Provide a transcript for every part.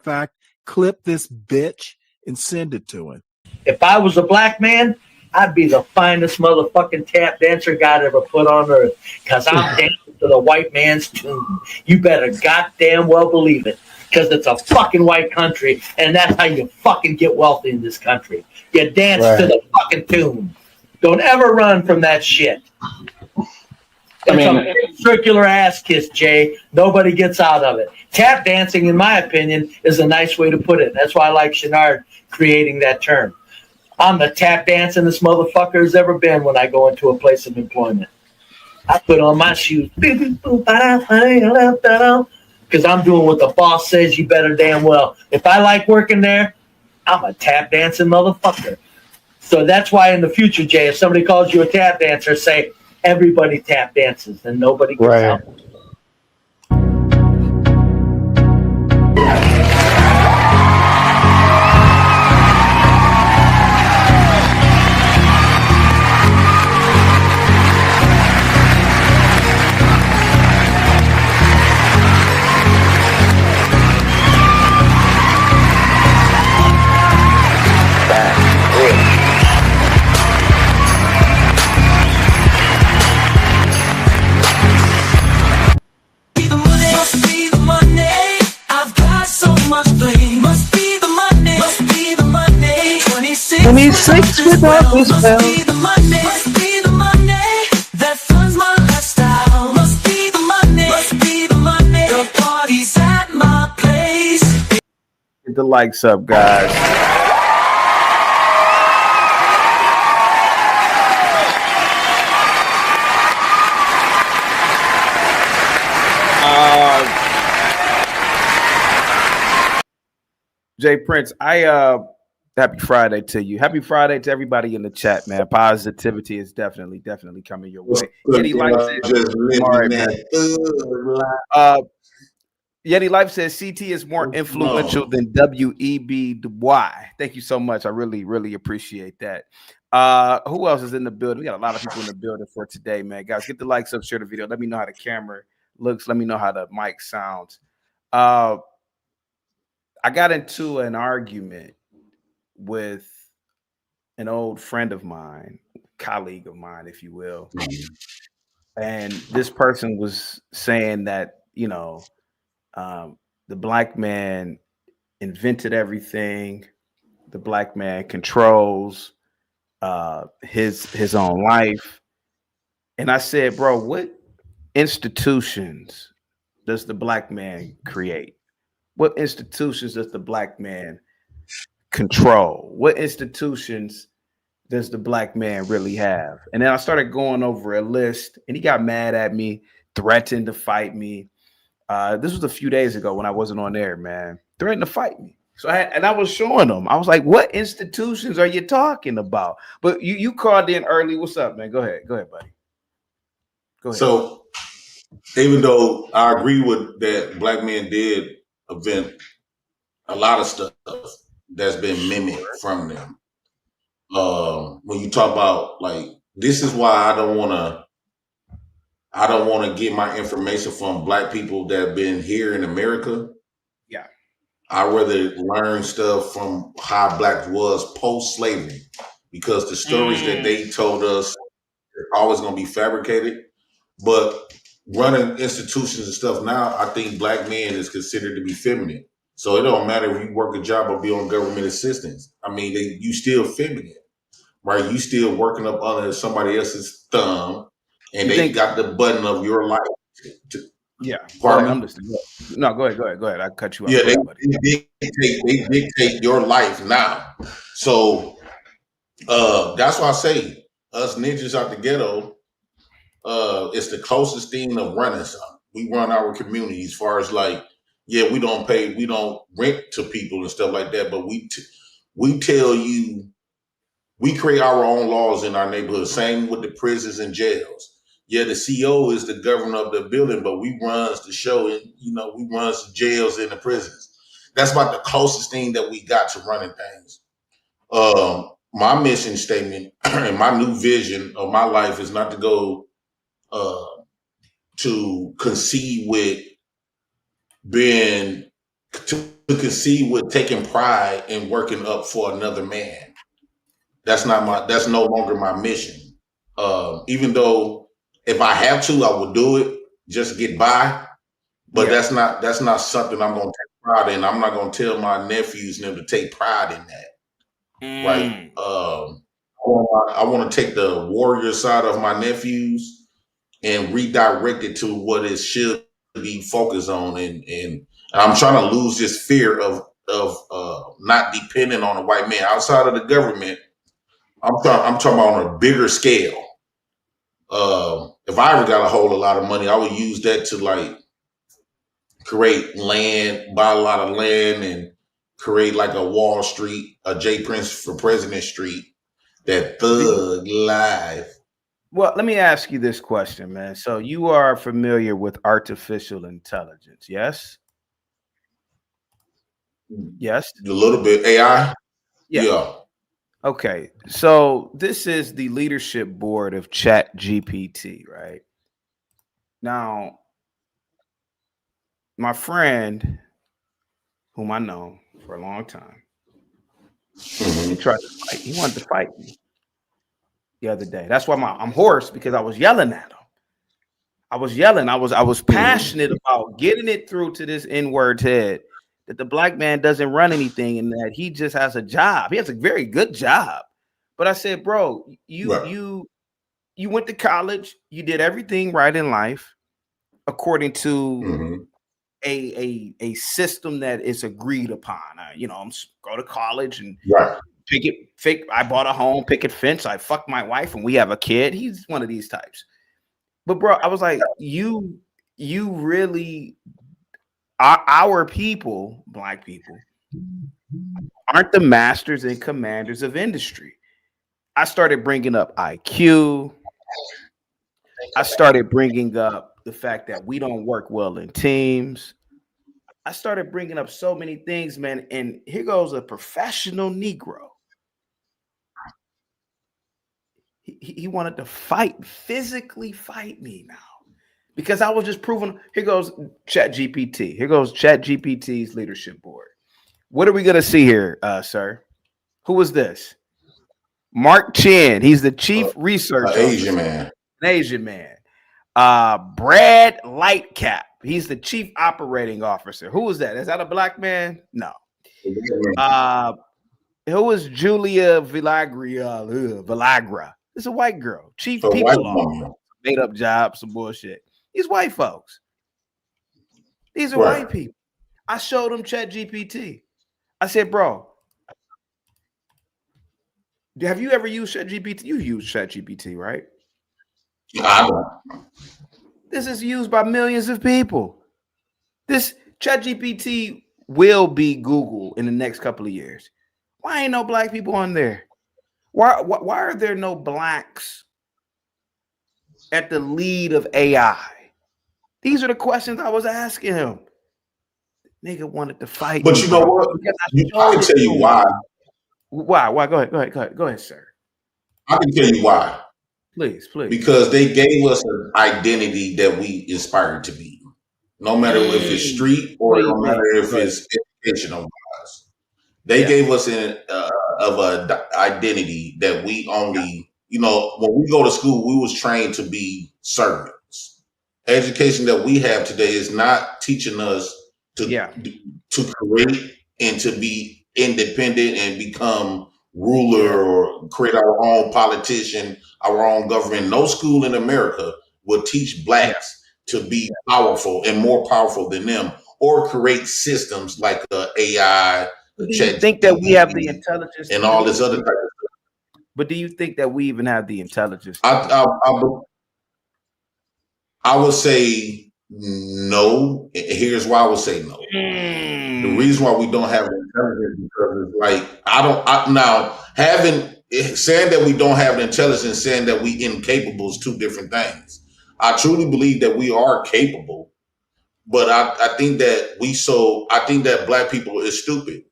fact, clip this bitch and send it to him. If I was a black man, I'd be the finest motherfucking tap dancer God ever put on earth, because I'm dancing to the white man's tune. You better goddamn well believe it, because it's a fucking white country, and that's how you fucking get wealthy in this country. You dance to the fucking tune. Don't ever run from that shit. It's a circular ass kiss, Jay. Nobody gets out of it. Tap dancing, in my opinion, is a nice way to put it. That's why I like Chenard creating that term. I'm the tap dancing this motherfucker has ever been when I go into a place of employment. I put on my shoes because I'm doing what the boss says you better damn well. If I like working there, I'm a tap dancing motherfucker. So that's why in the future, Jay, if somebody calls you a tap dancer, say everybody tap dances and nobody gets out. Without this bell. Must be the money that funds my lifestyle. Must be the money. Must be the money. The party's at my place. Get the likes up, guys. Jay Prince, happy Friday to you. Happy Friday to everybody in the chat, man. Positivity is definitely coming your way. Yeti Life says CT is more influential than W.E.B. Du Bois. Thank you so much. I really appreciate that. Who else is in the building? We got a lot of people in the building for today, man. Guys, get the likes up, share the video. Let me know how the camera looks. Let me know how the mic sounds. I got into an argument with an old friend of mine, colleague of mine, if you will. And this person was saying that, the black man invented everything. The black man controls his own life. And I said, bro, what institutions does the black man create? What institutions does the black man control? What institutions does the black man really have? And then I started going over a list, and he got mad at me, threatened to fight me. This was a few days ago when I wasn't on air, man. Threatened to fight me. So I was showing him. I was like, "What institutions are you talking about?" But you called in early. What's up, man? Go ahead, buddy. Go ahead. So, even though I agree with that, black men did invent a lot of stuff that's been mimicked from them. When you talk about, like, this is why I don't want to get my information from black people that have been here in America. Yeah. I'd rather learn stuff from how black was post-slavery, because the stories that they told us are always going to be fabricated. But running institutions and stuff now, I think black men is considered to be feminine. So it don't matter if you work a job or be on government assistance. I mean, you still feminine, right? You still working up under somebody else's thumb, and they got the button of your life. Yeah. Pardon? No, go ahead. I cut you off. Yeah, they dictate your life now. So that's why I say us ninjas out the ghetto, it's the closest thing of running something. We run our community as far as, like, yeah, we don't rent to people and stuff like that, but we tell you, we create our own laws in our neighborhood. Same with the prisons and jails. Yeah, the CEO is the governor of the building, but we runs the show, and we runs the jails and the prisons. That's about the closest thing that we got to running things. My mission statement and my new vision of my life is not to go to concede with being to concede with taking pride in working up for another man. That's no longer my mission. Even though if I have to, I will do it just to get by. But that's not something I'm gonna take pride in. I'm not gonna tell my nephews and them to take pride in that. Right. I want to take the warrior side of my nephews and redirect it to what it should be focused on, and I'm trying to lose this fear of not depending on a white man outside of the government. I'm talking about on a bigger scale. If I ever got a whole lot of money, I would use that to like create land, buy a lot of land, and create like a Wall Street, a J Prince for President Street, that thug life. Well, let me ask you this question, man. So you are familiar with artificial intelligence, yes? Yes. A little bit AI. Yeah. Okay. So this is the leadership board of Chat GPT, right? Now, my friend, whom I know for a long time, he tried to fight. He wanted to fight me the other day. That's why I'm hoarse, because I was yelling at him. I was passionate about getting it through to this N-word's head that the black man doesn't run anything and that he just has a job. He has a very good job. But I said, bro, you went to college, you did everything right in life according to a system that is agreed upon. I'm go to college and I bought a home, picket fence, I fucked my wife, and we have a kid. He's one of these types. But bro, I was like, you really, our people, black people, aren't the masters and commanders of industry. I started bringing up IQ. I started bringing up the fact that we don't work well in teams. I started bringing up so many things, man. And here goes a professional Negro. He wanted to physically fight me now, because I was just proving. Here goes Chat GPT. Here goes Chat GPT's leadership board. What are we going to see here, sir? Who is this? Mark Chin. He's the chief research officer. Asian man. An Asian man. Brad Lightcap. He's the chief operating officer. Who is that? Is that a black man? No. Who is Julia Villagra? It's a white girl. Chief people officer. Made up job, some bullshit. These white folks. These are white people. I showed them Chat GPT. I said, bro, have you ever used Chat GPT? You use Chat GPT, right? This is used by millions of people. This Chat GPT will be Google in the next couple of years. Why ain't no black people on there? Why are there no blacks at the lead of AI? These are the questions I was asking him. Nigga wanted to fight. But you know what? I can tell you why. Why? Go ahead, sir. I can tell you why. Please. Because they gave us an identity that we aspire to be. No matter if it's street or no matter if it's educational wise. They gave us an identity that we only, when we go to school, we was trained to be servants. Education that we have today is not teaching us to create and to be independent and become ruler or create our own politician, our own government. No school in America will teach blacks to be powerful and more powerful than them, or create systems like AI. Do you think that we have the intelligence and all this other type of stuff? But do you think that we even have the intelligence? I would say no. Here's why I would say no. The reason why we don't have the intelligence is because it's like saying that we don't have the intelligence, saying that we incapable is two different things. I truly believe that we are capable, but I think that black people is stupid.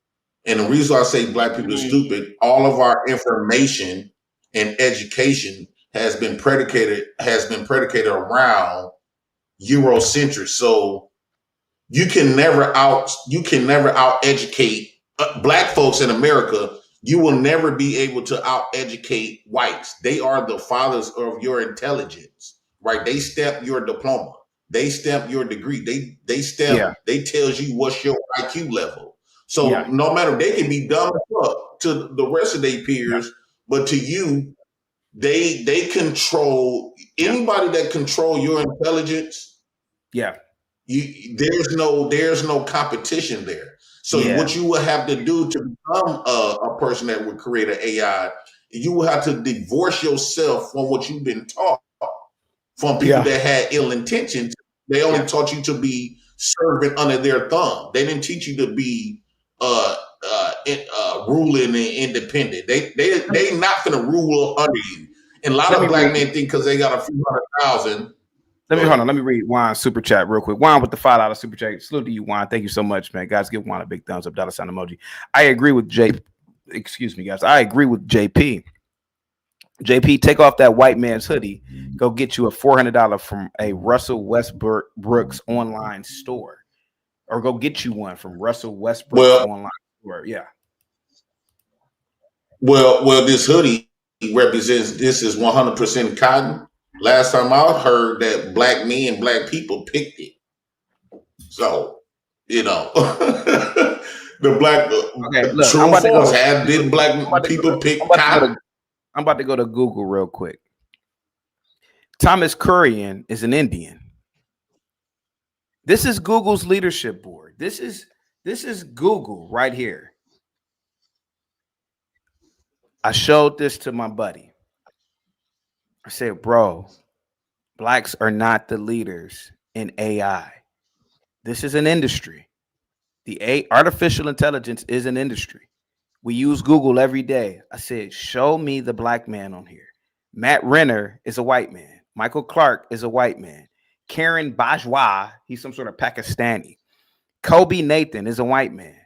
And the reason why I say black people are stupid, all of our information and education has been predicated around Eurocentric. So you can never out educate black folks in America. You will never be able to out educate whites. They are the fathers of your intelligence, right? They stamp your diploma. They stamp your degree. They tells you what's your IQ level. So no matter, they can be dumb as fuck to the rest of their peers, but to you, they control anybody that control your intelligence. Yeah. There's no competition there. So what you will have to do to become a person that would create an AI, you will have to divorce yourself from what you've been taught from people that had ill intentions. They only taught you to be servant under their thumb. They didn't teach you to be ruling and independent. They not gonna rule under you. And a lot of black men think because they got a few 100,000. Let me read Juan's super chat real quick. Juan with the $5 super chat. Salute to you, Juan. Thank you so much, man. Guys, give Juan a big thumbs up, dollar sign emoji. I agree with excuse me, guys. I agree with JP. JP, take off that white man's hoodie. Go get you a $400 from a Russell Westbrook's online store. Or go get you one from Russell Westbrook's online store. Yeah. Well, this hoodie represents, this is 100% cotton. Last time I heard that black men, black people picked it. So, the black true force have been black people pick cotton. I'm about to go to Google real quick. Thomas Kurian is an Indian. This is Google's leadership board. This is Google right here. I showed this to my buddy. I said, bro, blacks are not the leaders in AI. This is an industry. The artificial intelligence is an industry. We use Google every day. I said, show me the black man on here. Matt Renner is a white man. Michael Clark is a white man. Karen Bajwa, he's some sort of Pakistani. Kobe Nathan is a white man.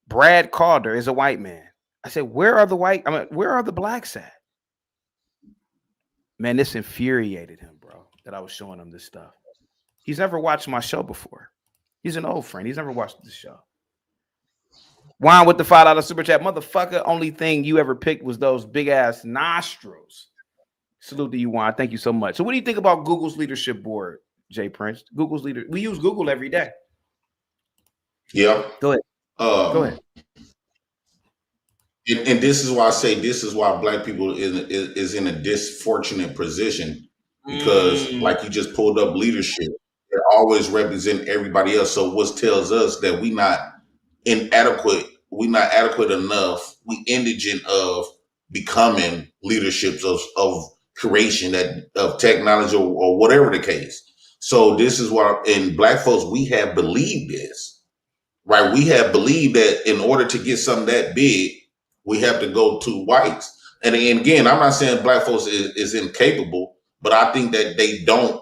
Brad Calder is a white man. I said, where are the blacks at? Man, this infuriated him, bro, that I was showing him this stuff. He's never watched my show before. He's an old friend. He's never watched this show. Juan with the $5 super chat. Motherfucker, only thing you ever picked was those big ass nostrils. Salute to you, Juan. Thank you so much. So what do you think about Google's leadership board, Jay Prince? Google's leader. We use Google every day. Yeah. Go ahead. Go ahead. And this is why I say this is why black people is in a disfortunate position, because like you just pulled up leadership, it always represent everybody else. So what tells us that we not adequate enough, we indigent of becoming leaderships of creation, of technology or whatever the case. So this is why in black folks, we have believed this, right? We have believed that in order to get something that big, we have to go to whites. And again, I'm not saying black folks is incapable, but I think that they don't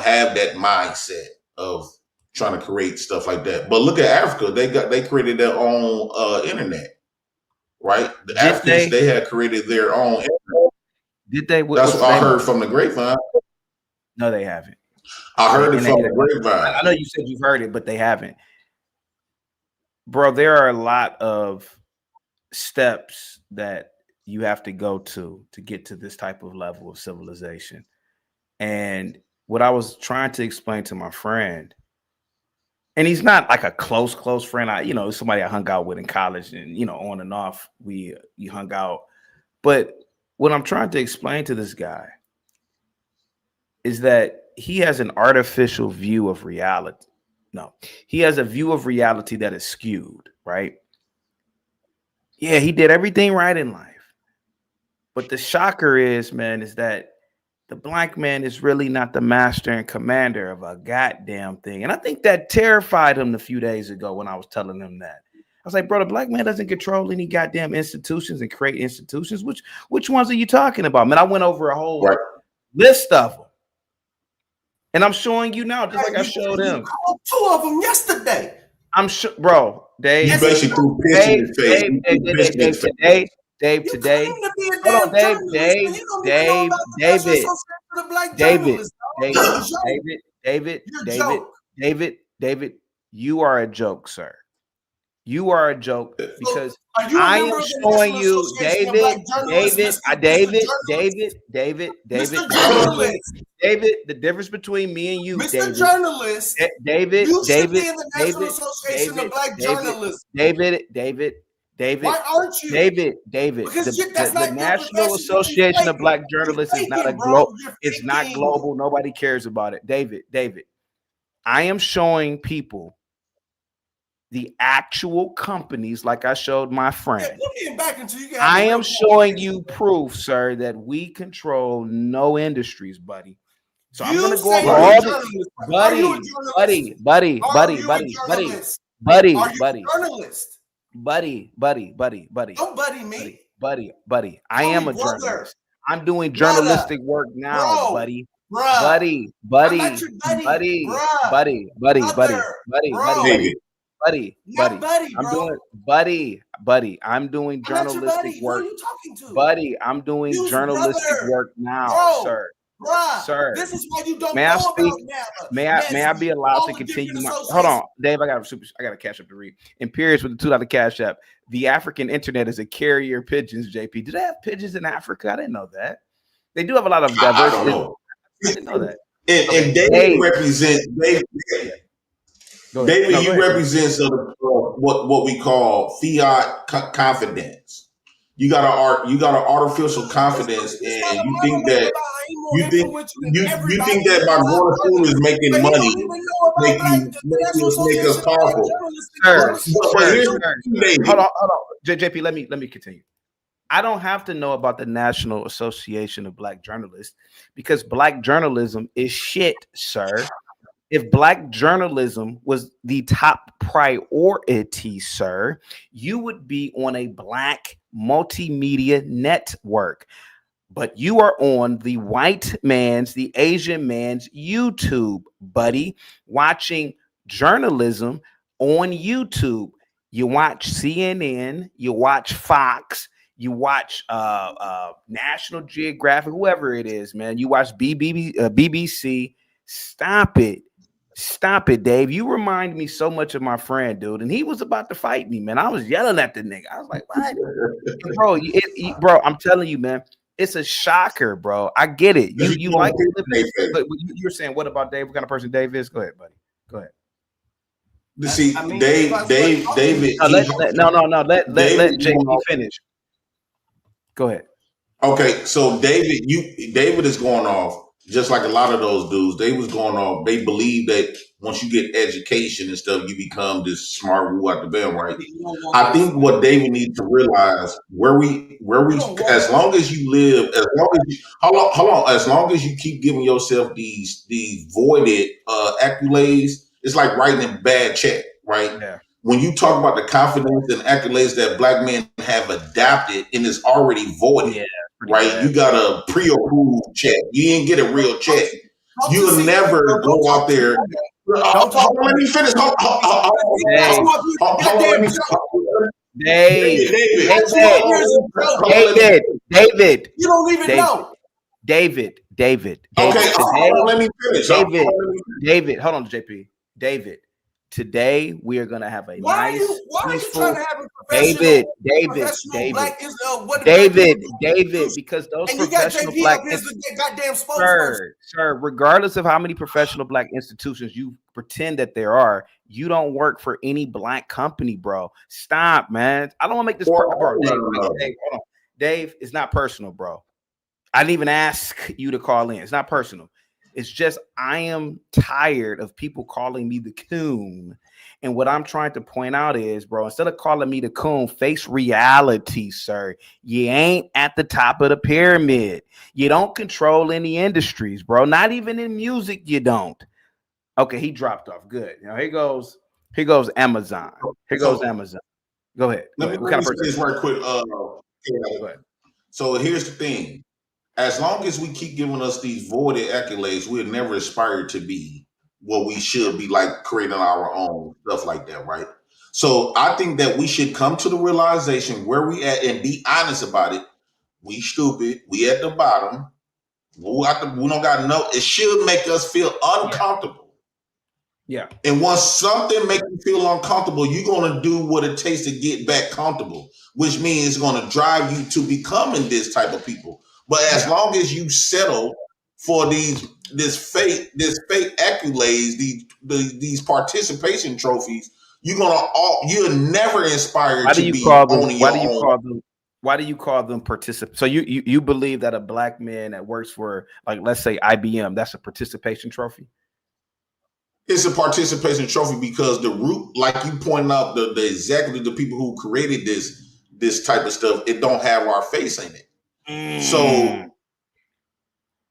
have that mindset of trying to create stuff like that. But look at Africa. They created their own internet, right? The Africans, they had created their own internet. Did they? That's what I heard from the grapevine. No, they haven't. I heard it from the grapevine. I know you said you've heard it, but they haven't. Bro, there are a lot of steps that you have to go to get to this type of level of civilization. And what I was trying to explain to my friend, and he's not like a close friend. Somebody I hung out with in college, and on and off we hung out. But what I'm trying to explain to this guy is that he has an artificial view of reality. No, he has a view of reality that is skewed, right? Yeah, he did everything right in life. But the shocker is that the black man is really not the master and commander of a goddamn thing. And I think that terrified him a few days ago when I was telling him that. I was like, bro, the black man doesn't control any goddamn institutions and create institutions. Which ones are you talking about? Man, I went over a whole list of them. And I'm showing you now, just like I showed him. Two of them yesterday. I'm sure, bro. Dave. You basically threw pitch in his face. Dave, today. Hold on, David. David, you are a joke, sir. You are a joke because Are you a I member am of the showing National you, Association of David, Black Journalists, David, Mr. David, Journalist? David, Mr. the Journalist, David, the difference between me and you, Mr. David, Journalist, David, you should David, be in the National Association of Black Journalists. David, Why aren't you? David. Because that's The not your National profession. You're Association of faking. Black You're Journalists is not a faking, bro. You're it's not faking. global. Nobody cares about it. David, I am showing people the actual companies, like I showed my friend. Yeah, put me back until you can I am showing you proof, sir, that we control no industries, buddy. So I'm gonna go over all the buddy. Are you a journalist? Buddy. Don't buddy me. Buddy. I am a journalist. I'm doing Brother. journalistic work now, buddy. Bruh. Buddy. I'm not your buddy. Bruh. Buddy. Not buddy, I'm bro. doing buddy. I'm doing journalistic work. Who are you talking to? Buddy, I'm doing Use journalistic brother. work now, Bro. sir. Bruh, Sir, this is why you don't may I know speak? about May I be allowed to continue? Hold on, Dave. I got a cash app to read. In periods with the $2 cash app, the African internet is a carrier of pigeons. JP, do they have pigeons in Africa? I didn't know that. They do have a lot of diversity. I don't know. I didn't know that. And David represents David. You represent what we call fiat confidence. You got an artificial confidence, and you think that you think that by going to school is making money, make us powerful. Hold on, JP. Let me continue. I don't have to know about the National Association of Black Journalists because Black journalism is shit, sir. If Black journalism was the top priority, sir, you would be on a Black multimedia network. But you are on the white man's, the Asian man's YouTube, buddy, watching journalism on YouTube. You watch CNN, you watch Fox, you watch National Geographic, whoever it is, man. You watch BBC. Stop it, Dave. You remind me so much of my friend, dude. And he was about to fight me, man. I was yelling at the nigga. I was like, what? Bro, I'm telling you, man, it's a shocker, bro. I get it. You like it, but you're saying, what about Dave? What kind of person Dave is? Go ahead, buddy. Go ahead. See, David. No. Let JP finish. Go ahead. Okay, so David is going off just like a lot of those dudes. They was going off. They believe that once you get education and stuff, you become this smart woo out the bell, right? I think what David needs to realize where we as long as you live, as long as you keep giving yourself these voided accolades, it's like writing a bad check, right? Yeah. When you talk about the confidence and accolades that Black men have adapted and is already voided, right? Bad. You got a pre-approved check. You didn't get a real check. You'll never go out there. Hold on, let me finish. Hold on, let me. David. You don't even know. David. Okay, let me finish. David, hold on, JP. David. Today we are gonna have a why nice. Why are you trying to have a David, because those and you professional got JP Black up here as the goddamn spokesperson. Sir, regardless of how many professional Black institutions you pretend that there are, you don't work for any Black company, bro. Stop, man. I don't want to make this bro. Dave, hold on. Dave, it's not personal, bro. I didn't even ask you to call in. It's not personal. It's just I am tired of people calling me the coon. And what I'm trying to point out is, bro, instead of calling me the coon, face reality, sir. You ain't at the top of the pyramid. You don't control any industries, bro. Not even in music, you don't. Okay, he dropped off. Good. Now here goes Amazon. Amazon. Go ahead. Let me say this right quick. Go ahead. So here's the thing. As long as we keep giving us these voided accolades, we'll never aspire to be what we should be, like creating our own stuff like that, right? So I think that we should come to the realization where we at and be honest about it. We stupid. We at the bottom. We don't got no. It should make us feel uncomfortable. Yeah. And once something makes you feel uncomfortable, you're going to do what it takes to get back comfortable, which means it's going to drive you to becoming this type of people. But as long as you settle for this fake accolades, these participation trophies, you're never inspired to be owning your own. Why do you call them participate? So you believe that a black man that works for, like, let's say IBM, that's a participation trophy? It's a participation trophy because the root, like you pointed out, the exactly the people who created this type of stuff, it don't have our face in it. So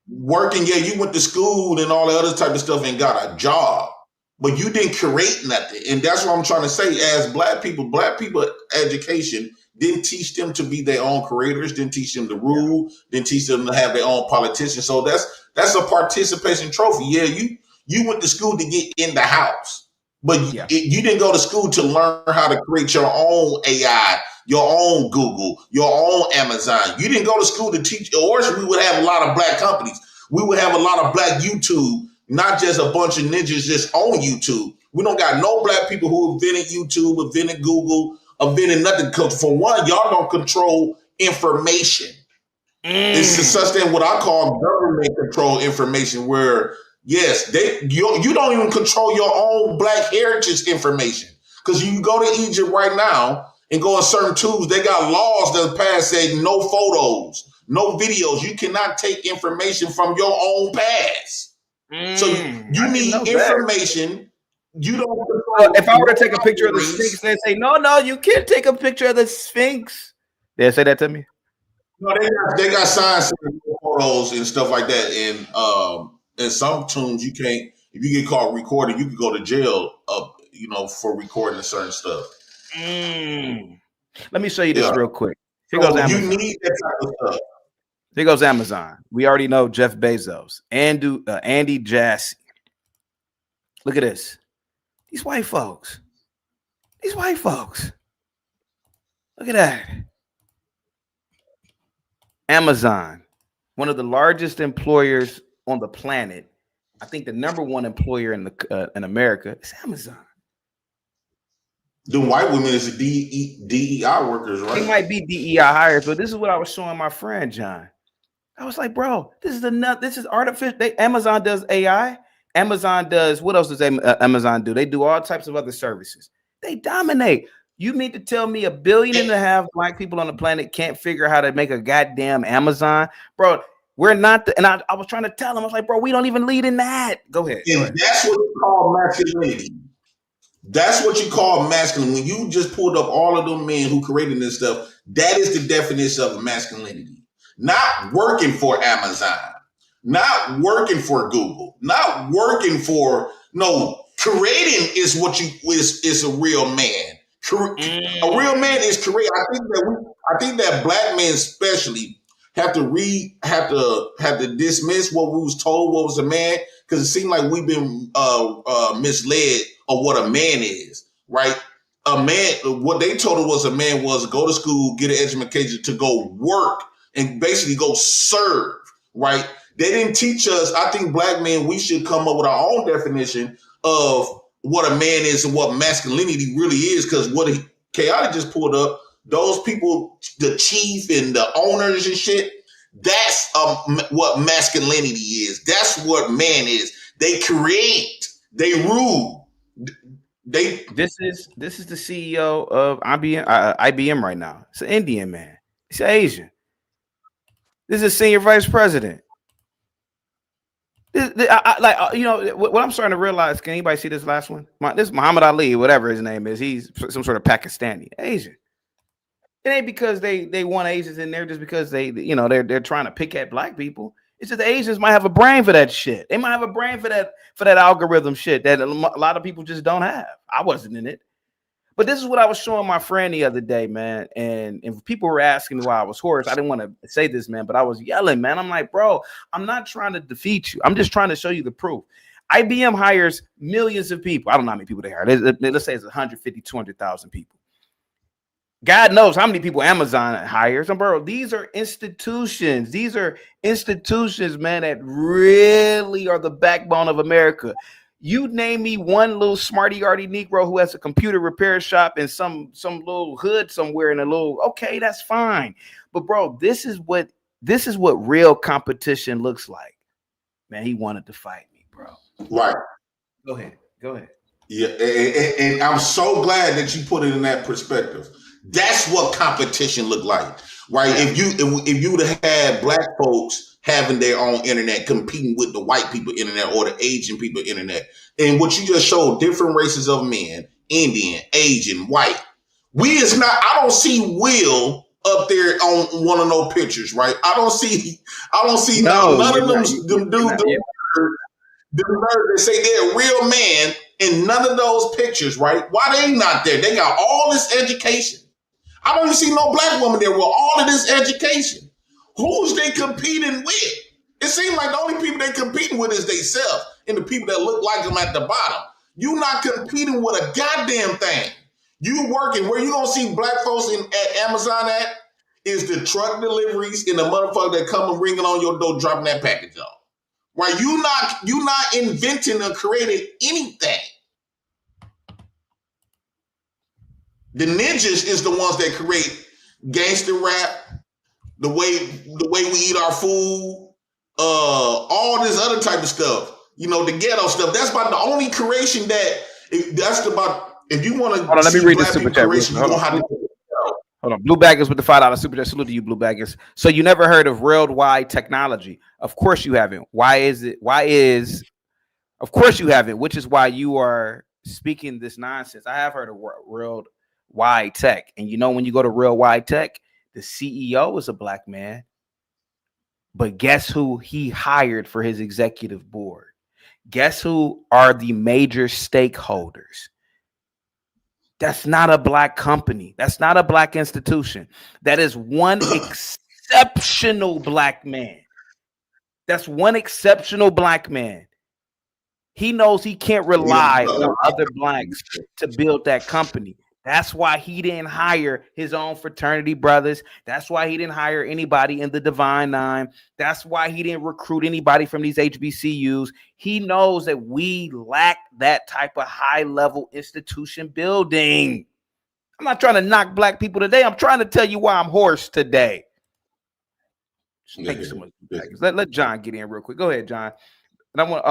working, you went to school and all the other type of stuff and got a job, but you didn't create nothing. And that's what I'm trying to say. As black people education didn't teach them to be their own creators, didn't teach them to rule, didn't teach them to have their own politicians. So that's a participation trophy. Yeah, you went to school to get in the house, but you didn't go to school to learn how to create your own AI, your own Google, your own Amazon. You didn't go to school to teach, or else we would have a lot of black companies. We would have a lot of black YouTube, not just a bunch of ninjas just on YouTube. We don't got no black people who invented YouTube, invented Google, invented nothing. Because for one, y'all don't control information. It's such thing what I call government control information, where yes, you don't even control your own black heritage information. Because you can go to Egypt right now and go in certain tubes. They got laws that pass saying no photos, no videos. You cannot take information from your own past. So you need information. You don't control. If I were to take a picture of the Sphinx, they say, no, you can't take a picture of the Sphinx. They say that to me. No, they got signs saying photos and stuff like that. And in some tombs, you can't. If you get caught recording, you can go to jail. For recording certain stuff. Let me show you this real quick. Here goes Amazon. You need that type of stuff. Here goes Amazon. We already know Jeff Bezos, Andy Jassy. Look at this. These white folks. Look at that. Amazon, one of the largest employers on the planet. I think the number one employer in America is Amazon. The white women is the DEI workers, right? They might be DEI hires, but this is what I was showing my friend John. I was like, bro, this is artificial. Amazon does AI. Amazon does, what else does Amazon do? They do all types of other services. They dominate. You mean to tell me 1.5 billion black people on the planet can't figure out how to make a goddamn Amazon? Bro, we're not, and I was trying to tell him, I was like, bro, we don't even lead in that. Go ahead. And that's what you call masculinity. That's what you call masculine. When you just pulled up all of them men who created this stuff, that is the definition of masculinity. Not working for Amazon, not working for Google, not working for, creating is what is a real man. A real man is creating. I think that black men especially have to dismiss what we was told what was a man, because it seemed like we've been misled of what a man is, right? A man, what they told us was a man was go to school, get an education, to go work and basically go serve, right? They didn't teach us. I think black men, we should come up with our own definition of what a man is and what masculinity really is, because what Chaotic just pulled up, those people, the chief and the owners and shit, that's what masculinity is. That's what man is. They create, they rule. This is the CEO of IBM right now. It's an Indian man. It's Asian. This is senior vice president. What I'm starting to realize. Can anybody see this last one? This is Muhammad Ali, whatever his name is. He's some sort of Pakistani Asian. It ain't because they want Asians in there just because they're trying to pick at black people. It's just the Asians might have a brain for that shit. They might have a brain for that algorithm shit that a lot of people just don't have. I wasn't in it. But this is what I was showing my friend the other day, man. And people were asking me why I was hoarse. I didn't want to say this, man, but I was yelling, man. I'm like, bro, I'm not trying to defeat you. I'm just trying to show you the proof. IBM hires millions of people. I don't know how many people they hire. Let's say it's 150, 200,000 people. God knows how many people Amazon hires. And bro, these are institutions. These are institutions, man, that really are the backbone of America. You name me one little smarty-arty Negro who has a computer repair shop in some little hood somewhere in a little, okay, that's fine. But bro, this is what real competition looks like. Man, he wanted to fight me, bro. Right. Go ahead. Yeah, and I'm so glad that you put it in that perspective. That's what competition look like, right? Yeah. If you would have had black folks having their own internet competing with the white people internet or the Asian people internet, and what you just showed, different races of men, Indian, Asian, white. I don't see Will up there on one of those pictures, right? I don't see none of them dudes. The nerds that say they're a real man in none of those pictures, right? Why they not there? They got all this education. I don't even see no black woman there with all of this education. Who's they competing with? It seems like the only people they competing with is themselves and the people that look like them at the bottom. You not competing with a goddamn thing. You working where you gonna see black folks at Amazon at is the truck deliveries and the motherfucker that come and ringing on your door dropping that package off. Right, you not inventing or creating anything. The ninjas is the ones that create gangster rap, the way we eat our food, all this other type of stuff. You know, the ghetto stuff. That's about the only creation if you want to. Hold on, let me read this super chat. Hold on, Blue Baggers with the $5 super chat. Salute to you, Blue Baggers. So you never heard of worldwide technology? Of course you haven't. Of course you haven't, which is why you are speaking this nonsense. I have heard of worldwide tech. And you know, when you go to worldwide tech, the CEO is a black man. But guess who he hired for his executive board? Guess who are the major stakeholders? That's not a black company. That's not a black institution. That is one exceptional black man. That's one exceptional black man. He knows he can't rely on other blacks to build that company. That's why he didn't hire his own fraternity brothers. That's why he didn't hire anybody in the Divine Nine. That's why he didn't recruit anybody from these HBCUs. He knows that we lack that type of high-level institution building. I'm not trying to knock black people today. I'm trying to tell you why I'm hoarse today. Thank you so much. Let John get in real quick. Go ahead, John. And I want.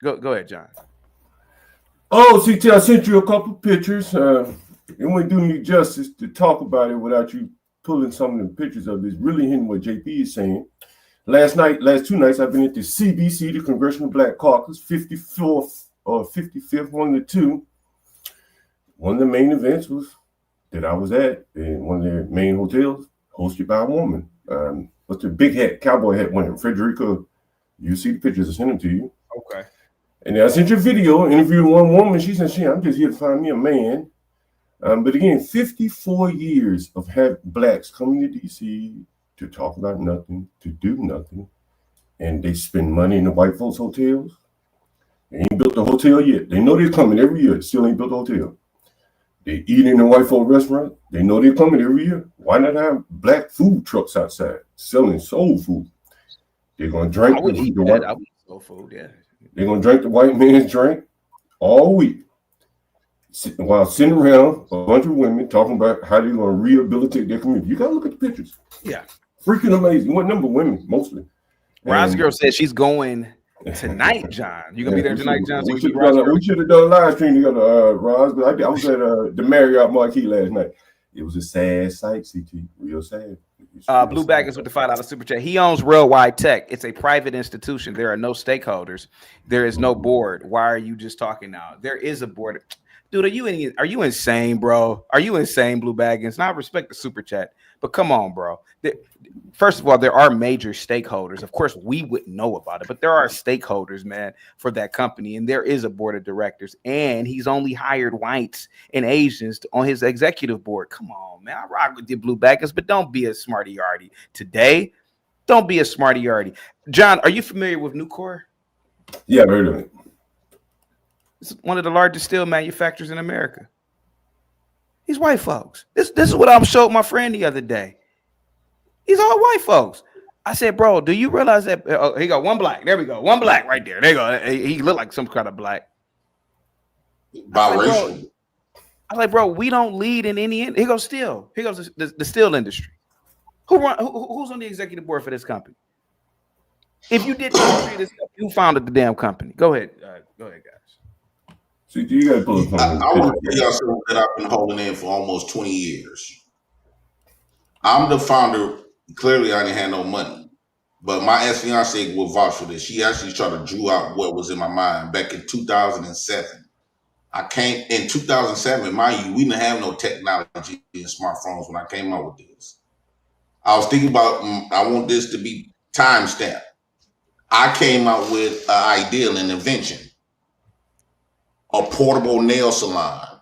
Go ahead, John. Oh, CT, I sent you a couple pictures. It wouldn't do me justice to talk about it without you pulling some of the pictures of it. It's really hitting what JP is saying. Last 2 nights, I've been at the CBC, the Congressional Black Caucus, 54th or 55th, one of the two. One of the main events was that I was at in one of their main hotels, hosted by a woman. What's the big hat, cowboy hat one? Frederica, you see the pictures, I sent them to you. Okay. And then I sent you a video interviewing one woman. She said, I'm just here to find me a man. But again, 54 years of blacks coming to D.C. to talk about nothing, to do nothing. And they spend money in the white folks' hotels. They ain't built the hotel yet. They know they're coming every year. Still ain't built a hotel. They eat in the white folk restaurant. They know they're coming every year. Why not have black food trucks outside selling soul food? They're going to drink soul food, yeah. They're going to drink the white man's drink all week while sitting around a bunch of women talking about how they're going to rehabilitate their community. You got to look at the pictures. Yeah. Freaking amazing. What number of women, mostly. Rise Girl said she's going tonight, John. You going to be there tonight, John? We should have done a live stream together, Roz. But I was at the Marriott Marquis last night. It was a sad sight, CT. Real sad. Blue Baggers with the $5 super chat. He owns Worldwide Tech. It's a private institution. There are no stakeholders. There is no board. Why are you just talking now? There is a board. Dude, are you insane, bro? Are you insane, Blue Baggins? Now I respect the super chat, but come on, bro. First of all, there are major stakeholders. Of course, we wouldn't know about it, but there are stakeholders, man, for that company, and there is a board of directors, and he's only hired whites and Asians on his executive board. Come on, man. I rock with you, Blue Baggins, but don't be a smarty-yardy today. Don't be a smarty-yardy. John, are you familiar with Nucor? Yeah, I've heard of it. It's one of the largest steel manufacturers in America. These white folks. This is what I showed my friend the other day. These all white folks. I said, bro, do you realize that? Oh, he got one black. There we go. One black right there. There you go. He looked like some kind of black. Biracial. I was like, bro, we don't lead in any. He goes steel. He goes the steel industry. Who's on the executive board for this company? If you did the industry of this company, who founded the damn company? Go ahead, guys. So you got to pull it. I want to tell y'all something that I've been holding in for almost 20 years. I'm the founder. Clearly, I didn't have no money, but my ex-fiance will vouch for this. She actually tried to drew out what was in my mind back in 2007. I came in 2007, mind you, we didn't have no technology and smartphones when I came out with this. I was thinking about, I want this to be timestamped. I came out with an idea, an invention, a portable nail salon,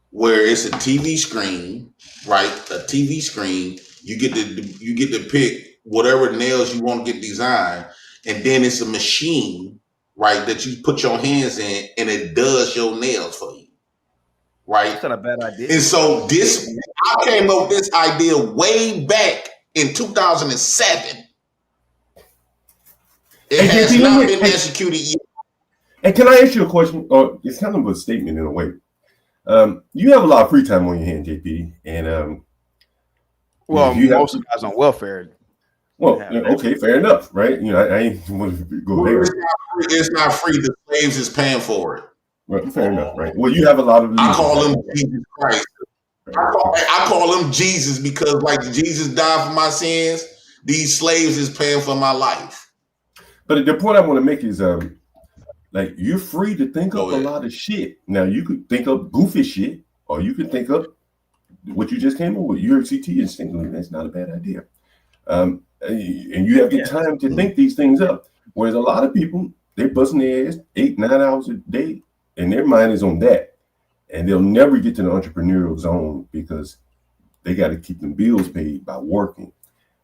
where it's a TV screen, right? A TV screen. You get to pick whatever nails you want to get designed, and then it's a machine, right, that you put your hands in, and it does your nails for you, right? That's not a bad idea. And so I came up with this idea way back in 2007. It has not been executed yet. And can I ask you a question? Or it's kind of a statement in a way. You have a lot of free time on your hand, JP, and well, most guys on welfare. Well, okay, fair enough, right? You know, I ain't want to go there. It's not free. The slaves is paying for it. Right, fair enough, right? Well, you have a lot of. I call him Jesus Christ. I call him Jesus because, like, Jesus died for my sins. These slaves is paying for my life. But the point I want to make is, like, you're free to think up a lot of shit. Now, you could think up goofy shit, or you could think up what you just came up with. You're CT instantly. That's not a bad idea. And you have the time to think these things up. Whereas a lot of people, they're busting their ass 8-9 hours a day, and their mind is on that. And they'll never get to the entrepreneurial zone because they got to keep them bills paid by working.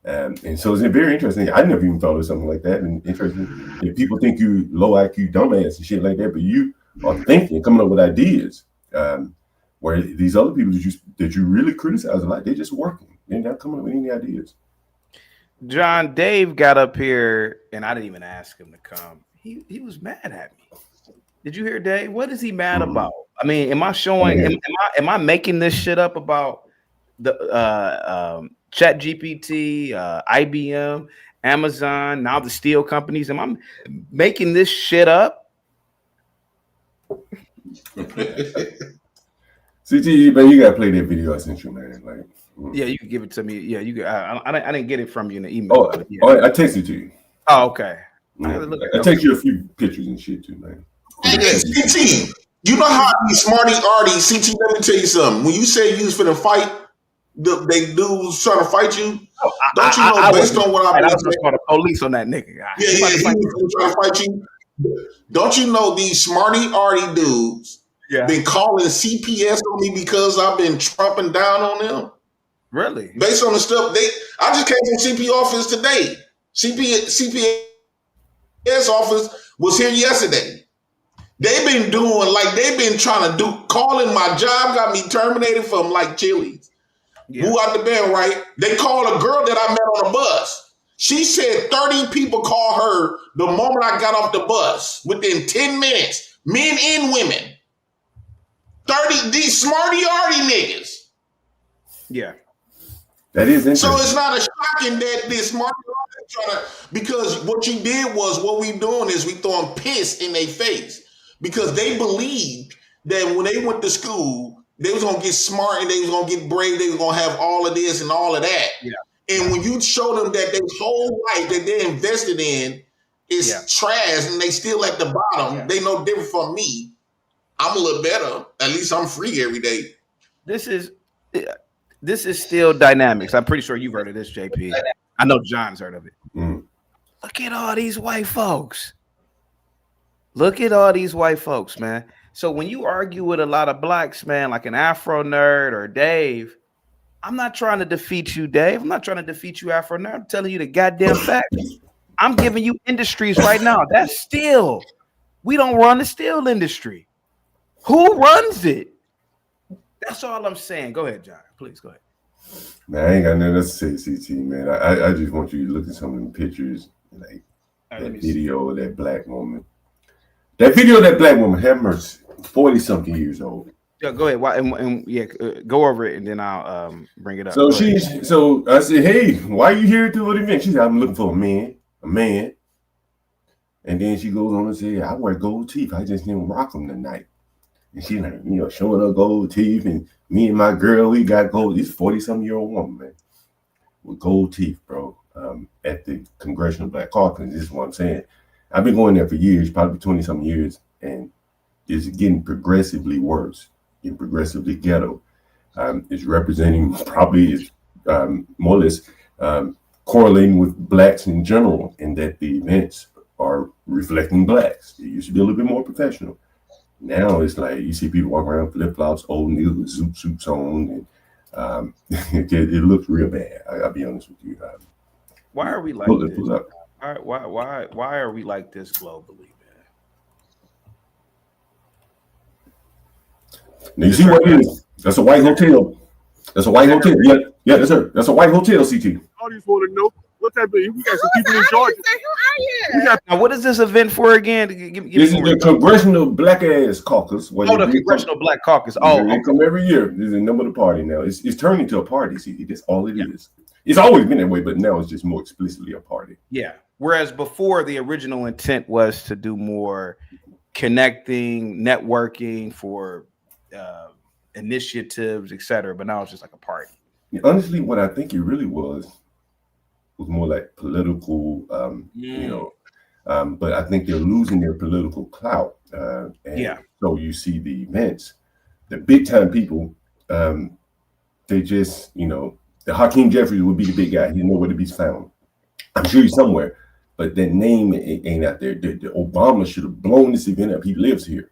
And so it's very interesting. I never even thought of something like that. And interesting, if people think you low IQ dumbass and shit like that, but you are thinking, coming up with ideas. Where these other people that you really criticize a lot, they're just working. They're not coming up with any ideas. John, Dave got up here, and I didn't even ask him to come. He was mad at me. Did you hear Dave? What is he mad about? I mean, am I showing? Am I making this shit up about the Chat GPT, IBM, Amazon, now the steel companies? Am I making this shit up? CT, man, you gotta play that video I sent you, man. Like, yeah, you can give it to me. Yeah, you. I didn't get it from you in the email. I texted it to you. Oh, okay. I text you a few pictures and shit too, man. Hey, CT, you know how these smarty arties, CT, let me tell you something. When you say you was finna fight, they dudes trying to fight you. Don't you know, based on what I was just called the police on that nigga. He was trying to fight you. Don't you know these smarty arty dudes been calling CPS on me because I've been trumping down on them? Really? Based on the stuff I just came from CP office today. CPS office was here yesterday. They've been trying to calling my job, got me terminated from like Chili's. Yeah. Who out the band, right? They called a girl that I met on a bus. She said 30 people called her the moment I got off the bus within 10 minutes, men and women. 30, these smarty-arty niggas. Yeah. That is interesting. So it's not a shocking that this smarty-arty trying to, because what you did was, what we doing is we throwing piss in their face because they believed that when they went to school, they was gonna get smart and they was gonna get brave. They was gonna have all of this and all of that. Yeah. And when you show them that their whole life that they invested in is trash and they still at the bottom, they no different from me. I'm a little better. At least I'm free every day. This is still dynamics. I'm pretty sure you've heard of this, JP. I know John's heard of it. Look at all these white folks. Look at all these white folks, man. So when you argue with a lot of blacks, man, like an Afro nerd or Dave, I'm not trying to defeat you, Dave. I'm not trying to defeat you, Afro nerd. I'm telling you the goddamn fact. I'm giving you industries right now. That's steel. We don't run the steel industry. Who runs it? That's all I'm saying. Go ahead, John. Please go ahead. Man, I ain't got nothing else to say, CT, man. I just want you to look at some of them pictures, like Right, that video of that black woman. That video of that black woman, have mercy, 40-something years old. Yeah, go ahead. Go over it, and then I'll bring it up. So so I said, hey, why are you here to the event? She said, I'm looking for a man. And then she goes on and says, I wear gold teeth. I just didn't rock them tonight. And she like, showing her gold teeth. And me and my girl, we got gold. This 40-something-year-old woman, man, with gold teeth, bro, at the Congressional Black Caucus. This is what I'm saying. I've been going there for years, probably 20-something years, and it's getting progressively worse, getting progressively ghetto. It's representing probably is more or less correlating with blacks in general, in that the events are reflecting blacks. It used to be a little bit more professional. Now it's like you see people walking around flip-flops, old niggas with zoot suits on, and it looks real bad. I'll be honest with you. Why are we like this? Why are we like this globally, man? Now you see what it is? That's a white hotel. That's a white hotel. Yeah, that's her. That's a white hotel, CT. Audience want to know what type of. We got some people in Georgia. Who are you? Now, what is this event for again? This is the Congressional Black Ass Caucus. The Congressional Black Caucus. They come every year. There's a number of the party now. It's turning into a party, CT. That's all it is. It's always been that way, but now it's just more explicitly a party. Yeah. Whereas before, the original intent was to do more connecting, networking for initiatives, etc. But now it's just like a party. Honestly, what I think it really was more like political, but I think they're losing their political clout. So you see the events, the big time people, they just, the Hakeem Jeffries would be the big guy. He's nowhere to be found. I'm sure he's somewhere, but that name ain't out there. The Obama should have blown this event up. He lives here.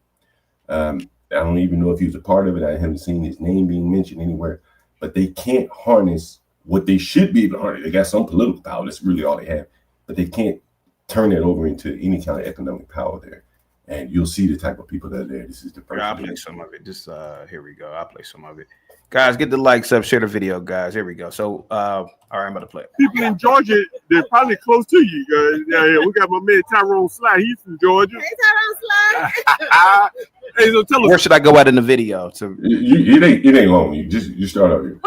I don't even know if he was a part of it. I haven't seen his name being mentioned anywhere, but they can't harness what they should be able to harness. They got some political power. That's really all they have, but they can't turn that over into any kind of economic power there. And you'll see the type of people that are there. This is the person. I'll play some of it. Just here we go. I'll play some of it. Guys, get the likes up, share the video, guys. Here we go. So, all right, I'm about to play it. People in Georgia, they're probably close to you guys. Yeah, we got my man Tyrone Sly. He's from Georgia. Hey, Tyrone Sly. Hey, so tell us. Where should I go out in the video? It ain't long. You start out here.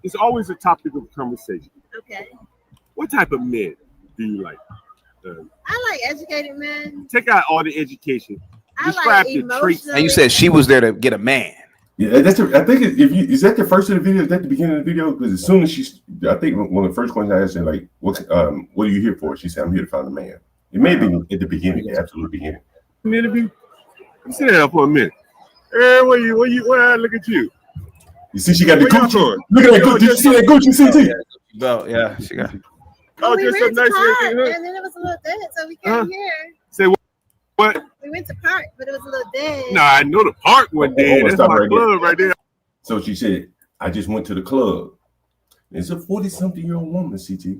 It's always a topic of conversation. Okay. What type of men do you like? I like educated men. Take out all the education. I Describe like the traits. And you said she was there to get a man. Yeah, I think is that the first of the video? Is that the beginning of the video? Because as soon as I think one of the first questions I asked her, like, what are you here for? She said, I'm here to find a man. It may be at the beginning, the absolute beginning. Interview. Sit there for a minute. Hey, where look at you. You see, she got the Where y'all Gucci. going? Look at that Gucci. Did you see that Gucci CT? Belt, yeah, she got. Oh, we just went a to nice park, little thing, huh? and then it was a little dead, so we came here. Say what? We went to park, but it was a little dead. No, I know the park one day. That's my club right there. So she said, I just went to the club. It's a 40-something-year-old woman, CT.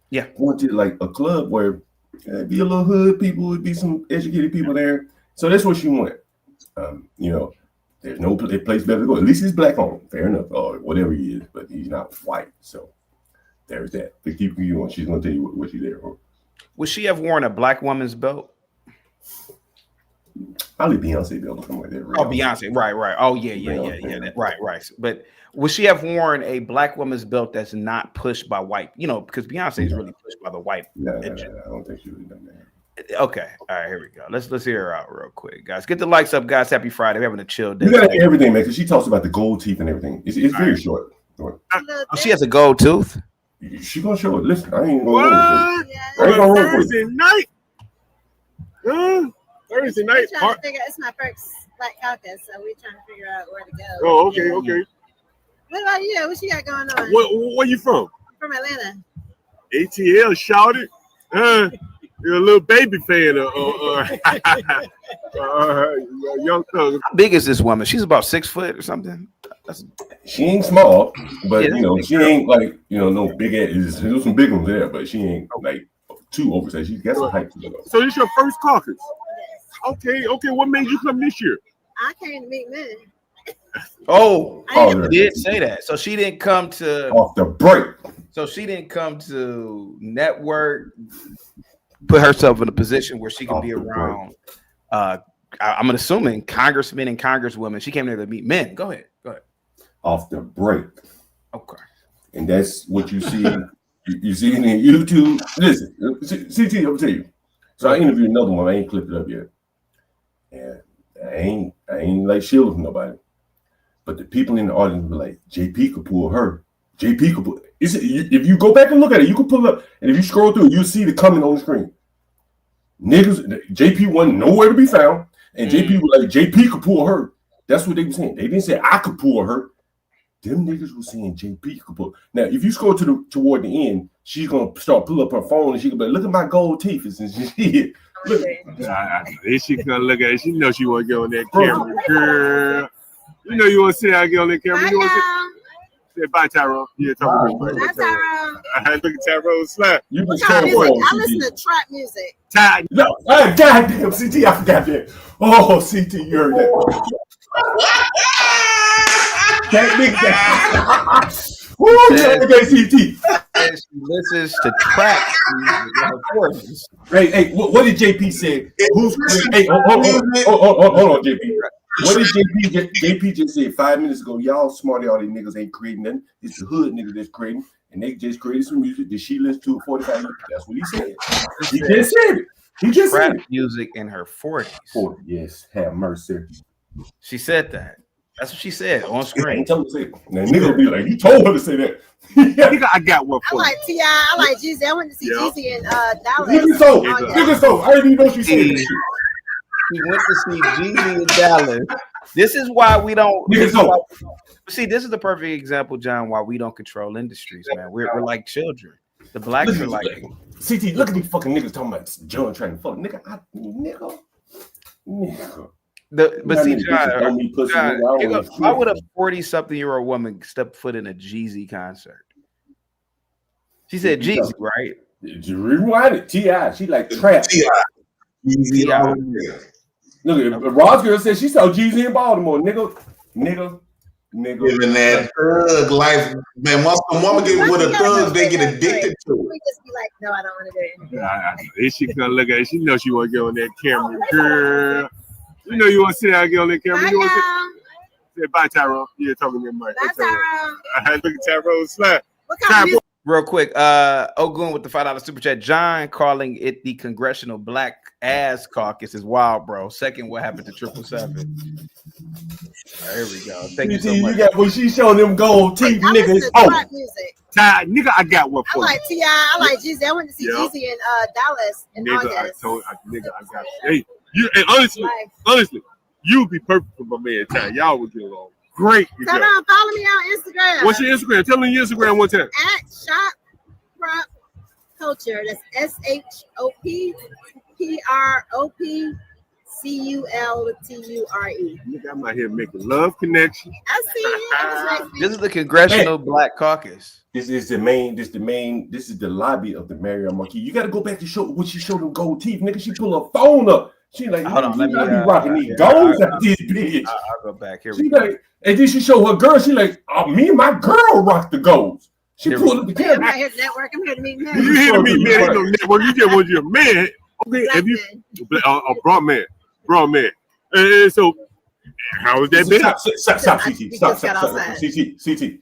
Yeah. Went to like a club where it'd be a little hood people, would be some educated people there. So that's what she went. There's no place better to go. At least he's black on, fair enough, or whatever he is, but he's not white. So there's that. To keep you on, she's gonna tell you what she's there for. Would she have worn a black woman's belt? Probably Beyonce belt or something like that. Oh, Beyonce, right. Oh, yeah. Right. But would she have worn a black woman's belt that's not pushed by white? Because Beyonce is really pushed by the white. No, I don't think she would have done that. Okay, all right, here we go. Let's hear her out real quick, guys. Get the likes up, guys. Happy Friday. We're having a chill day. You gotta hear everything, man, because she talks about the gold teeth and everything. It's very short. Oh, she has a gold tooth. She gonna show it. Listen, I ain't gonna What? I ain't gonna work with Thursday night? Thursday night. We're trying to figure out, it's my first Black Caucus, so we're trying to figure out where to go. Oh, okay. What about you? What you got going on? Where you from? I'm from Atlanta. ATL shouted. You're a little baby fan of Young Thug. How big is this woman? She's about 6 foot or something. She ain't small, but she ain't like no big ass. There's some big ones there, but she ain't like too oversized. She's got some height. So this your first caucus? Okay. What made you come this year? I came to meet men. Oh, I you did say that. So she didn't come to off the break. So she didn't come to network, put herself in a position where she can be around. I'm assuming congressmen and congresswomen. She came there to meet men. Go ahead. Off the break. Okay. And that's what you see. You see in YouTube. Listen, CT, I'm tell you. So I interviewed another one. I ain't clipped it up yet. And I ain't like shielding nobody. But the people in the audience were like, JP could pull her. JP could pull. If you go back and look at it, you can pull up. And if you scroll through, you'll see the comment on the screen. Niggas, JP wasn't nowhere to be found. And JP was like, JP could pull her. That's what they were saying. They didn't say I could pull her. Them niggas were saying JP could pull. Now, if you scroll toward the end, she's gonna start pull up her phone and she gonna be like, look at my gold teeth. And she look. Is she gonna look at it? She know she wanna get on that camera, girl. You know you wanna sit out and get on that camera. You wanna say bye, Tyrone. Yeah, talk to me. Bye, Tyrone. Look at Tyrone slap. You What kind of music? I listen to trap music. No, goddamn, CT, I forgot that. Oh, CT, you heard that. That big Woo, CT. And she listens to trap music. Hey, what did JP say? Hey, hold on, JP. What did JP just said 5 minutes ago? Y'all smarty, all these niggas ain't creating nothing. It's the hood niggas that's creating, and they just created some music. Did she listen to it 45 minutes? That's what he said. He just said it. He just said it. Music in her 40s. 40, yes, have mercy. She said that. That's what she said on screen. Tell him to say it. Now, nigga will be like, he told her to say that. Nigga, I got one for I like T.I. I like Jeezy. I went to see Jeezy in Dallas. Nigga so. I didn't even know she said that. She went to see Jeezy in Dallas. This is why we don't. See, this is the perfect example, John, why we don't control industries, man. We're like children. The blacks are like. CT, look at these fucking niggas talking about John trying to fuck. Nigga. But see, John, why would a 40-something-year-old woman step foot in a Jeezy concert? She said Jeezy, right? Rewind it. T.I. She like trap. T.I. Look, Rod's girl said she saw Jeezy in Baltimore. Nigga. Living that thug life, man. Once a woman get with a thug, they get addicted to it. We just be like, no, I don't want to do it. Is she gonna look at it? She know she want to get on that camera, girl. You know you want to sit out and get on that camera. You want to say bye, Tyrone. Yeah, talking to me, Mike. Bye, Tyrone. Look at Tyrone slap. What kind of music? Real quick, Ogun with the $5 super chat. John calling it the Congressional Black Ass Caucus is wild, bro. Second, what happened to 777? There we go. Thank you so much. You got when she showed them gold teeth, niggas. Trap music. Nigga, I got one for you. I like T.I. I like Jeezy. I went to see Jeezy in Dallas in August. Nigga, I got you. Hey, honestly, you'd be perfect for my man Ty. Y'all would get along great. Tell them, follow me on Instagram. What's your Instagram? Tell them your Instagram one time. At Shop Prop Culture. That's SHOPPROPCULTURE. Nigga, I'm out here making love connections. I see you. This is the Congressional Black Caucus. This is the lobby of the Marriott Marquis. You got to go back to show what she showed them gold teeth, nigga. She pull her phone up. She like, hold on, let me be rocking these golds at this bitch. I'll go back here. She like, and then she show her girl. She like, oh, me and my girl rock the golds. She pulled up the camera. I'm not here to network. I'm here to meet men. You here to meet men? Ain't no network. You just want your man. Okay, if you a broad man. And so, how is that been? Stop, CT. Stop, CT.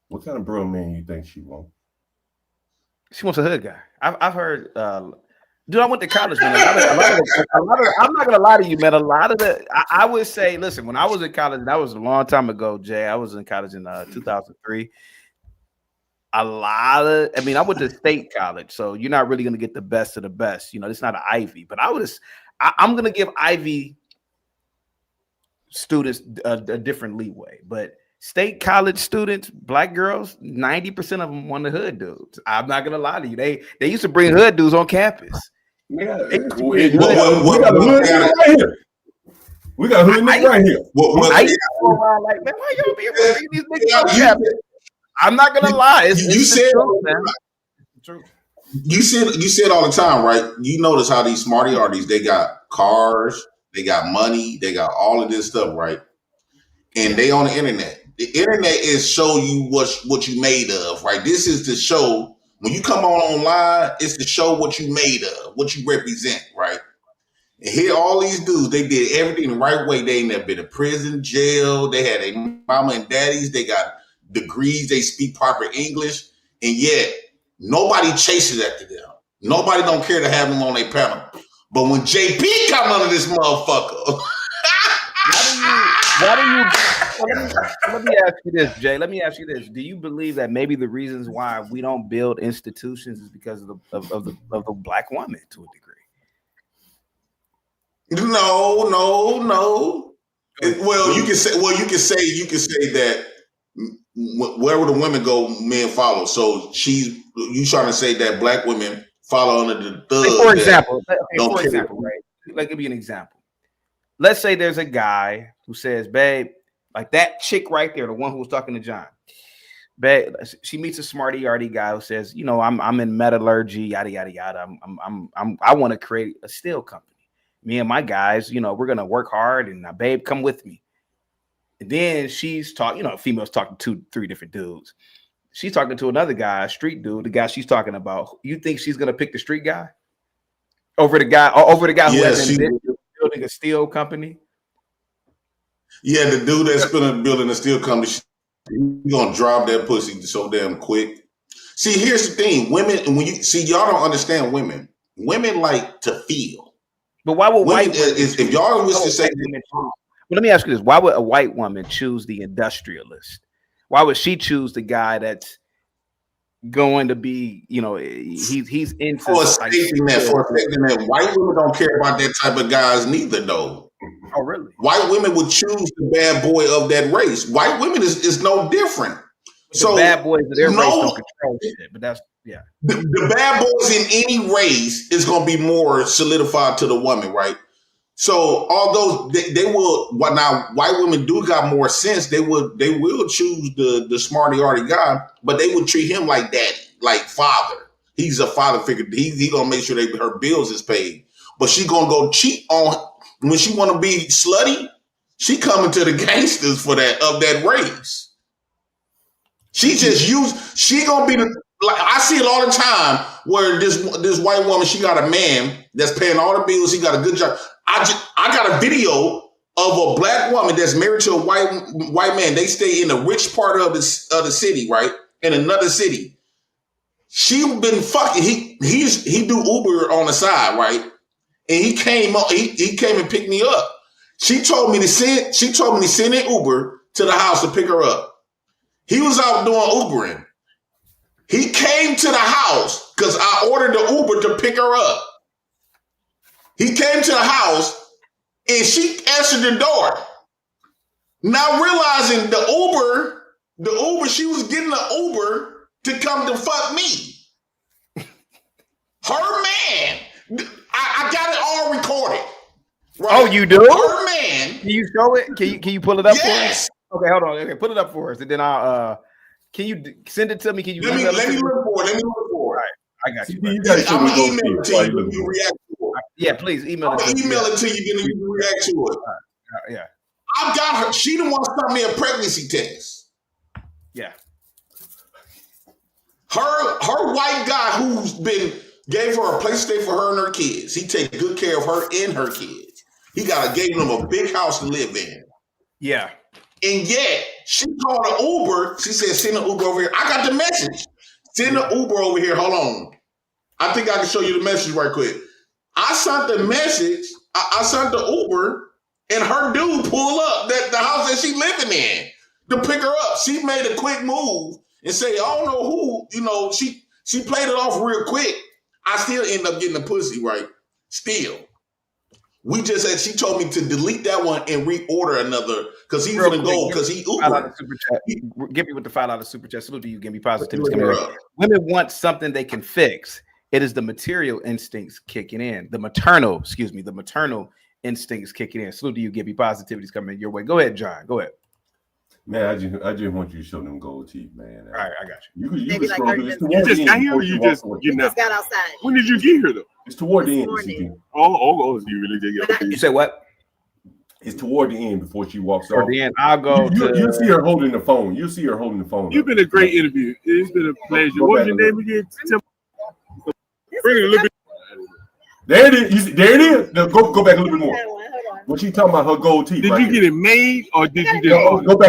What kind of bro man you think she wants? She wants a hood guy. I've heard. Dude, I went to college, man. I'm not gonna lie to you, man. A lot of the, I would say, listen, when I was in college, that was a long time ago, Jay. I was in college in 2003. I went to state college, so you're not really gonna get the best of the best. You know, it's not an Ivy, but I'm gonna give Ivy students a different leeway, but state college students, black girls, 90% of them want the hood dudes. I'm not gonna lie to you. They used to bring hood dudes on campus. Yeah, we got a hood nigga right here. We got a hood nigga right here. I used to go around like, man, why y'all be bringing these niggas on campus? I'm not gonna lie. You said all the time, right? You notice how these smarty arties, they got cars, they got money, they got all of this stuff, right? And they on the internet. The internet is show you what you made of, right? This is the show. When you come online, it's to show what you made of, what you represent, right? And here, all these dudes, they did everything the right way. They ain't never been to prison, jail. They had a mama and daddies. They got degrees. They speak proper English. And yet, nobody chases after them. Nobody don't care to have them on their panel. But when JP come under this motherfucker. Let me ask you this, Jay. Let me ask you this. Do you believe that maybe the reasons why we don't build institutions is because of the black woman to a degree? No. You can say that wherever the women go, men follow. So you trying to say that black women follow under the thug? Like for example, right? Like give me an example. Let's say there's a guy who says, "Babe, like that chick right there, the one who was talking to John, babe." She meets a smarty-arty guy who says, "You know, I'm in metallurgy, yada yada yada. I want to create a steel company. Me and my guys, you know, we're gonna work hard, and babe, come with me." And then she's talking, you know, females talking to 3 different dudes. She's talking to another guy, a street dude, the guy she's talking about. You think she's gonna pick the street guy over the guy who has been building a steel company? Yeah, the dude that's building a steel company, he's gonna drop that pussy so damn quick. See, here's the thing: women, and when you see, y'all don't understand women. Women like to feel. But why would white women, if y'all wish to say? Well, let me ask you this: why would a white woman choose the industrialist? Why would she choose the guy that's going to be, you know, he's into for a safety net? White women don't care about that type of guys neither, though. Oh, really? White women would choose the bad boy of that race. White women is no different. So the bad boys of their race don't control shit, but that's the bad boys in any race is going to be more solidified to the woman, right? So although they will, now white women do got more sense, they will choose the smarty-arty guy, but they would treat him like daddy, like father. He's a father figure. He gonna make sure her bills is paid. But she gonna go cheat on when she want to be slutty. She coming to the gangsters for that of that race. She gonna be like I see it all the time where this white woman, she got a man that's paying all the bills. He got a good job. I got a video of a black woman that's married to a white man. They stay in the rich part of the city, right? In another city. She been fucking. He do Uber on the side, right? And he came and picked me up. She told me to send an Uber to the house to pick her up. He was out doing Ubering. He came to the house because I ordered the Uber to pick her up. He came to the house and she answered the door. Not realizing the Uber, she was getting the Uber to come to fuck me. Her man, I got it all recorded. Right? Oh, you do? Her man. Can you show it? Can you pull it up for us? Yes. Okay, hold on. Okay, put it up for us, and then I'll. Can you send it to me? Can you? Let me look for it. All right, I got you. I'm gonna email it to you. You react to it. Yeah, please email it. Email it to you. Then you react to it. Yeah. I got her. She didn't want to start me a pregnancy test. Yeah. Her white guy who's gave her a place to stay for her and her kids. He take good care of her and her kids. He gave them a big house to live in. Yeah. And yet she called an Uber. She said, "Send an Uber over here." I got the message. Send an Uber over here. Hold on. I think I can show you the message right quick. I sent the message. I sent the Uber, and her dude pulled up the house that she living in to pick her up. She made a quick move and say, "I don't know who." You know, she played it off real quick. I still end up getting the pussy, right? Still. We just said she told me to delete that one and reorder another because he's gonna go because he Uber. Give me with the $5 super chat. Salute to you. Give me positivity. Women want something they can fix. It is the material instincts kicking in. The maternal instincts kicking in. Salute to you. Give me positivity's coming your way. Go ahead, John. Go ahead. Man, I just want you to show them gold teeth, man. All right, I got you. You can scroll through this. You just got here or you just getting up? Got outside. When did you get here though? It's toward the end. Oh, you really did get here. You say what? It's toward the end before she walks For off. the end, I'll go You'll see her holding the phone. You'll see her holding the phone. You've been a great interview. It's been a pleasure. Go What's back your a name little. again? Bring it a little bit. There it is. There it is. Now go back a little bit more. What she talking about? Her gold teeth. Did right you here. get it made or did you just? No, go back.